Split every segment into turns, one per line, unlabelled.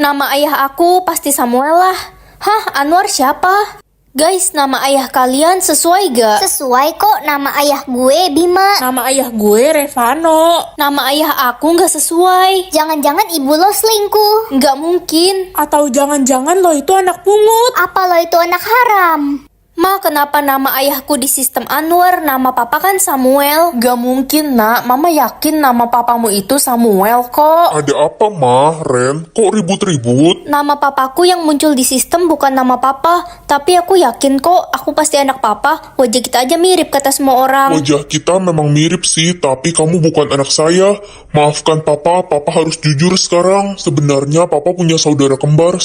Nama ayah aku pasti Samuel lah. Hah, Anwar siapa? Guys, nama ayah kalian sesuai gak?
Sesuai kok, nama ayah gue Bima.
Nama ayah gue Revano.
Nama ayah aku nggak sesuai.
Jangan-jangan ibu lo selingkuh.
Nggak mungkin.
Atau jangan-jangan lo itu anak pungut.
Apa lo itu anak haram?
Ma, kenapa nama ayahku di sistem Anwar, nama papa kan Samuel?
Gak mungkin, nak. Mama yakin nama papamu itu Samuel kok.
Ada apa, Mah? Ren? Kok ribut-ribut?
Nama papaku yang muncul di sistem bukan nama papa. Tapi aku yakin kok, aku pasti anak papa. Wajah kita aja mirip kata semua orang.
Wajah kita memang mirip sih, tapi kamu bukan anak saya. Maafkan papa harus jujur sekarang. Sebenarnya papa punya saudara kembar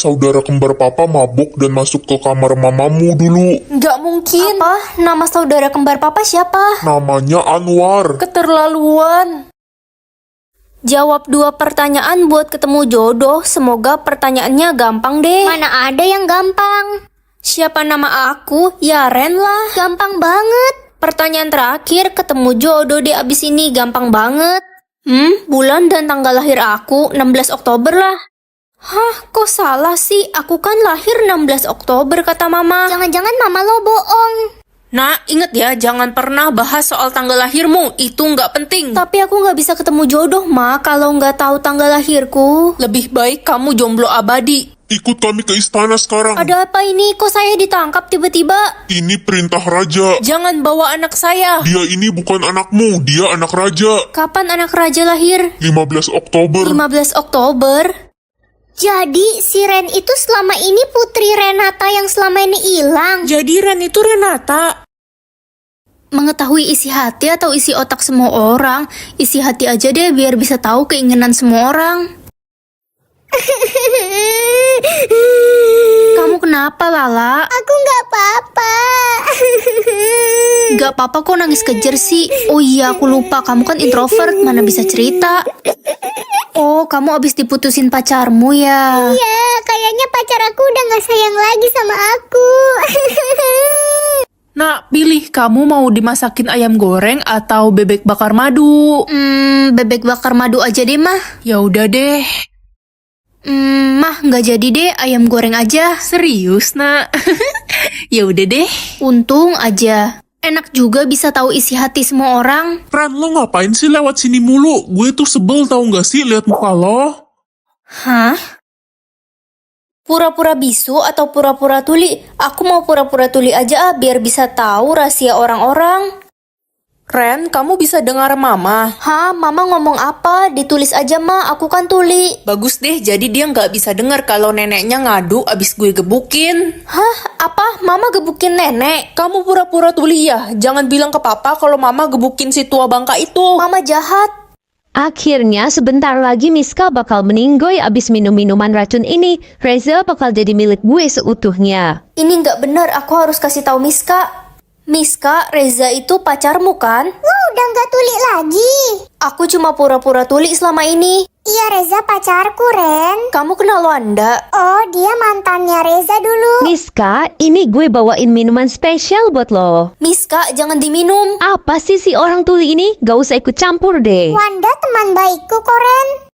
papa mabuk dan masuk ke kamar mamamu dulu.
Nggak mungkin. Apa? Nama saudara kembar papa siapa?
Namanya Anwar.
Keterlaluan. Jawab 2 pertanyaan buat ketemu jodoh. Semoga pertanyaannya gampang deh.
Mana ada yang gampang?
Siapa nama aku? Ya Ren lah.
Gampang banget.
Pertanyaan terakhir, ketemu jodoh deh abis ini. Gampang banget. Bulan dan tanggal lahir aku 16 Oktober lah. Hah, kok salah sih? Aku kan lahir 16 Oktober kata mama.
Jangan-jangan mama lo bohong.
Nah, inget ya, jangan pernah bahas soal tanggal lahirmu. Itu nggak penting.
Tapi aku nggak bisa ketemu jodoh, Ma, kalau nggak tahu tanggal lahirku.
Lebih baik kamu jomblo abadi.
Ikut kami ke istana sekarang.
Ada apa ini? Kok saya ditangkap tiba-tiba?
Ini perintah raja.
Jangan bawa anak saya.
Dia ini bukan anakmu, dia anak raja.
Kapan anak raja lahir?
15 Oktober.
15 Oktober.
Jadi si Ren itu selama ini putri Renata yang selama ini hilang.
Jadi Ren itu Renata.
Mengetahui isi hati atau isi otak semua orang, isi hati aja deh biar bisa tahu keinginan semua orang. Kamu kenapa, Lala?
Aku nggak apa-apa.
Gak apa-apa kok nangis kejer sih. Oh iya, aku lupa. Kamu kan introvert, mana bisa cerita. Oh, kamu abis diputusin pacarmu ya?
Ya, kayaknya pacar aku udah nggak sayang lagi sama aku.
Nah, pilih kamu mau dimasakin ayam goreng atau bebek bakar madu.
Bebek bakar madu aja deh, Mah.
Ya udah deh.
Mah, nggak jadi deh, ayam goreng aja.
Serius, nak? Ya udah deh.
Untung aja. Enak juga bisa tahu isi hati semua orang.
Ren, lo ngapain sih lewat sini mulu? Gue tuh sebel tau gak sih lihat muka lo?
Hah? Pura-pura bisu atau pura-pura tuli? Aku mau pura-pura tuli aja biar bisa tahu rahasia orang-orang.
Ren, kamu bisa dengar mama.
Hah, mama ngomong apa? Ditulis aja, Ma. Aku kan tuli.
Bagus deh, jadi dia nggak bisa dengar kalau neneknya ngadu abis gue gebukin.
Hah? Apa? Mama gebukin nenek?
Kamu pura-pura tuli ya? Jangan bilang ke papa kalau mama gebukin si tua bangka itu.
Mama jahat.
Akhirnya sebentar lagi Miska bakal meninggoy abis minum minuman racun ini. Reza bakal jadi milik gue seutuhnya.
Ini nggak benar. Aku harus kasih tahu Miska. Miska, Reza itu pacarmu kan?
Lo udah nggak tuli lagi.
Aku cuma pura-pura tuli selama ini.
Iya, Reza pacarku, Ren.
Kamu kenal Wanda?
Oh, dia mantannya Reza dulu.
Miska, ini gue bawain minuman spesial buat lo.
Miska, jangan diminum.
Apa sih si orang tuli ini? Gak usah ikut campur deh.
Wanda teman baikku kok, Ren.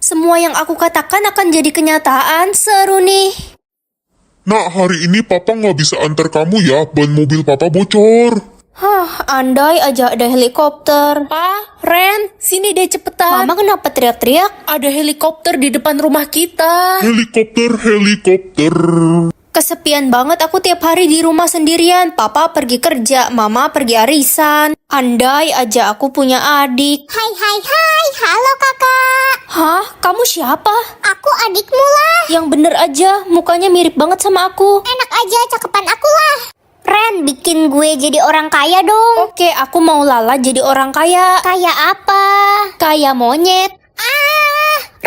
Semua yang aku katakan akan jadi kenyataan. Seru nih.
Nah, hari ini papa nggak bisa antar kamu ya, ban mobil papa bocor.
Hah, andai aja ada helikopter.
Pa, Ren, sini deh cepetan.
Mama kenapa teriak-teriak?
Ada helikopter di depan rumah kita.
Helikopter.
Kesepian banget aku tiap hari di rumah sendirian. Papa pergi kerja, mama pergi arisan. Andai aja aku punya adik.
Hai, halo kakak.
Hah? Kamu siapa?
Aku adikmu lah.
Yang bener aja, mukanya mirip banget sama aku.
Enak aja, cakepan aku lah. Ren, bikin gue jadi orang kaya dong.
Oke, aku mau Lala jadi orang kaya.
Kaya apa?
Kaya monyet.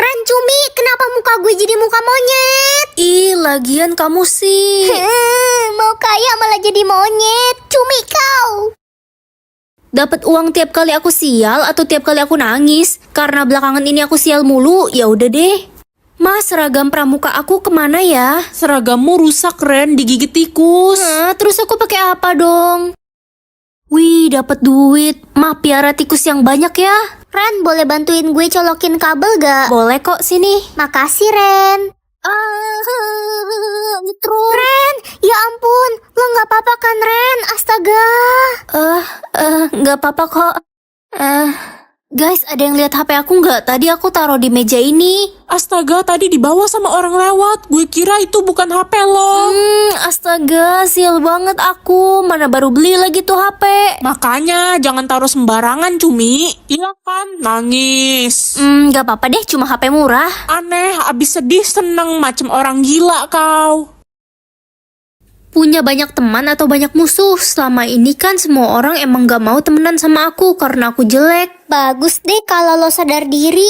Ren cumi, kenapa muka gue jadi muka monyet?
Ih, lagian kamu sih.
Mau kaya malah jadi monyet. Cumi kau.
Dapat uang tiap kali aku sial atau tiap kali aku nangis? Karena belakangan ini aku sial mulu, ya udah deh. Mas, seragam pramuka aku kemana ya?
Seragammu rusak, Ren, digigit tikus.
Terus aku pakai apa dong? Wih, dapat duit. Ma, piara tikus yang banyak ya.
Ren, boleh bantuin gue colokin kabel gak?
Boleh kok, sini.
Makasih, Ren.
Nyetrum.
Ren, ya ampun, lo nggak apa-apa kan, Ren? Astaga.
Nggak apa-apa kok. Guys, ada yang lihat HP aku nggak? Tadi aku taruh di meja ini.
Astaga, tadi dibawa sama orang lewat. Gue kira itu bukan HP lo.
Astaga, sial banget aku. Mana baru beli lagi tuh HP.
Makanya jangan taruh sembarangan, Cumi. Iya kan, nangis.
Nggak apa-apa deh, cuma HP murah.
Aneh, abis sedih seneng macem orang gila kau.
Punya banyak teman atau banyak musuh? Selama ini kan semua orang emang gak mau temenan sama aku karena aku jelek.
Bagus deh kalau lo sadar diri.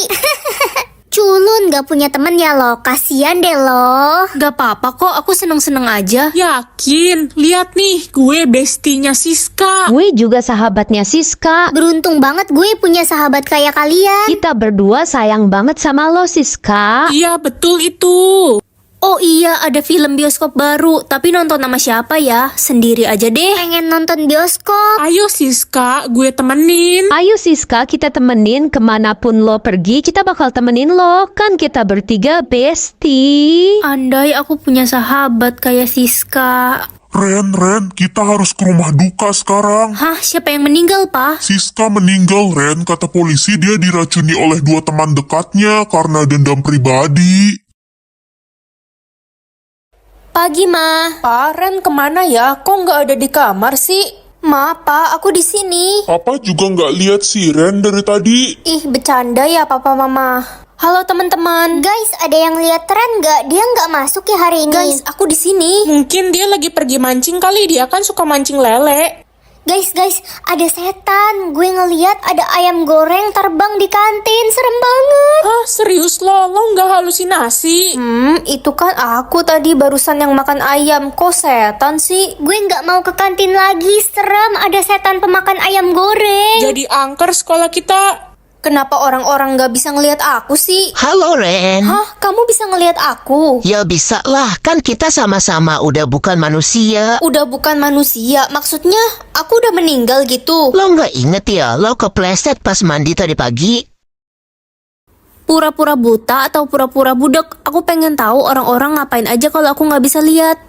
Culun gak punya temen ya lo, kasian deh lo.
Gak apa-apa kok, aku seneng-seneng aja.
Yakin, lihat nih, gue bestinya Siska.
Gue juga sahabatnya Siska.
Beruntung banget gue punya sahabat kayak kalian.
Kita berdua sayang banget sama lo, Siska.
Iya, betul itu.
Oh iya, ada film bioskop baru. Tapi nonton sama siapa ya? Sendiri aja deh.
Pengen nonton bioskop.
Ayo Siska, gue temenin.
Ayo Siska, kita temenin kemanapun lo pergi, kita bakal temenin lo. Kan kita bertiga bestie.
Andai aku punya sahabat kayak Siska.
Ren, kita harus ke rumah duka sekarang.
Hah, siapa yang meninggal, Pa?
Siska meninggal, Ren. Kata polisi dia diracuni oleh 2 teman dekatnya karena dendam pribadi.
Pagi, Ma.
Pa, Ren kemana ya? Kok nggak ada di kamar sih?
Ma, Pa, aku di sini.
Papa juga nggak lihat si Ren dari tadi.
Ih, bercanda ya Papa Mama. Halo teman-teman.
Guys, ada yang lihat Ren gak? Dia nggak masuk ya hari ini.
Guys, aku di sini.
Mungkin dia lagi pergi mancing kali, dia kan suka mancing lele.
Guys, ada setan. Gue ngeliat ada ayam goreng terbang di kantin. Serem banget.
Hah, serius lo nggak halusinasi?
Itu kan aku tadi barusan yang makan ayam. Kok setan sih?
Gue nggak mau ke kantin lagi. Serem, ada setan pemakan ayam goreng.
Jadi angker sekolah kita.
Kenapa orang-orang gak bisa ngelihat aku sih?
Halo Ren.
Hah, kamu bisa ngelihat aku?
Ya bisa lah, kan kita sama-sama udah bukan manusia.
Udah bukan manusia, maksudnya aku udah meninggal gitu.
Lo nggak inget ya, lo kepleset pas mandi tadi pagi?
Pura-pura buta atau pura-pura budak? Aku pengen tahu orang-orang ngapain aja kalau aku gak bisa lihat.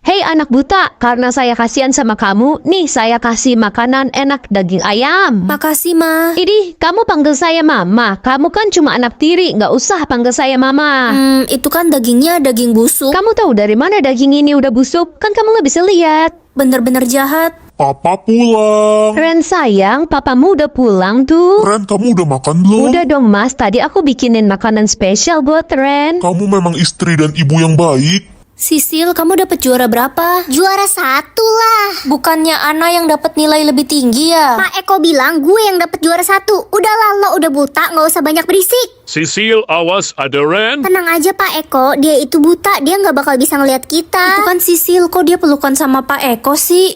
Hei anak buta, karena saya kasihan sama kamu, nih saya kasih makanan enak daging ayam.
Makasih, Ma.
Idih, kamu panggil saya mama. Kamu kan cuma anak tiri, nggak usah panggil saya mama.
Itu kan dagingnya daging busuk.
Kamu tahu dari mana daging ini udah busuk? Kan kamu nggak bisa lihat.
Bener-bener jahat.
Papa pulang.
Ren sayang, papamu udah pulang tuh.
Ren, kamu udah makan belum?
Udah dong mas, tadi aku bikinin makanan spesial buat Ren.
Kamu memang istri dan ibu yang baik.
Sisil, kamu dapat juara berapa?
Juara 1 lah.
Bukannya Ana yang dapat nilai lebih tinggi ya?
Pak Eko bilang gue yang dapat juara 1. Udahlah, lo udah buta, nggak usah banyak berisik.
Sisil, awas, ada Ren.
Tenang aja Pak Eko, dia itu buta, dia nggak bakal bisa ngelihat kita.
Itu kan Sisil, kok dia pelukan sama Pak Eko sih?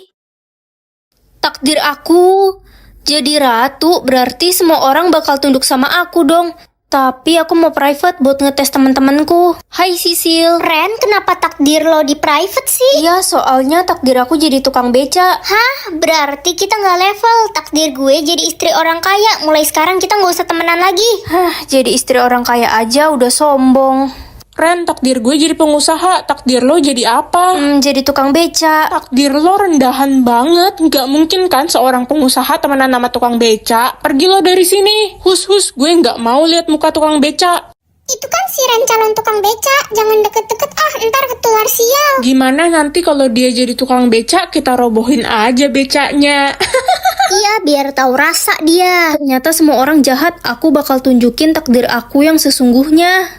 Takdir aku jadi ratu, berarti semua orang bakal tunduk sama aku dong. Tapi aku mau private buat ngetes teman-temanku. Hai Sisil.
Ren, kenapa takdir lo di private sih?
Iya, soalnya takdir aku jadi tukang beca.
Hah? Berarti kita nggak level. Takdir gue jadi istri orang kaya. Mulai sekarang kita nggak usah temenan lagi.
Hah, jadi istri orang kaya aja udah sombong.
Ren, takdir gue jadi pengusaha. Takdir lo jadi apa?
Jadi tukang beca.
Takdir lo rendahan banget. Nggak mungkin kan seorang pengusaha temenan sama tukang beca. Pergi lo dari sini. Hus, gue nggak mau lihat muka tukang beca.
Itu kan si Ren calon tukang beca. Jangan deket-deket ntar ketular sial.
Gimana nanti kalau dia jadi tukang beca, kita robohin aja becanya.
Iya, biar tahu rasa dia.
Ternyata semua orang jahat. Aku bakal tunjukin takdir aku yang sesungguhnya.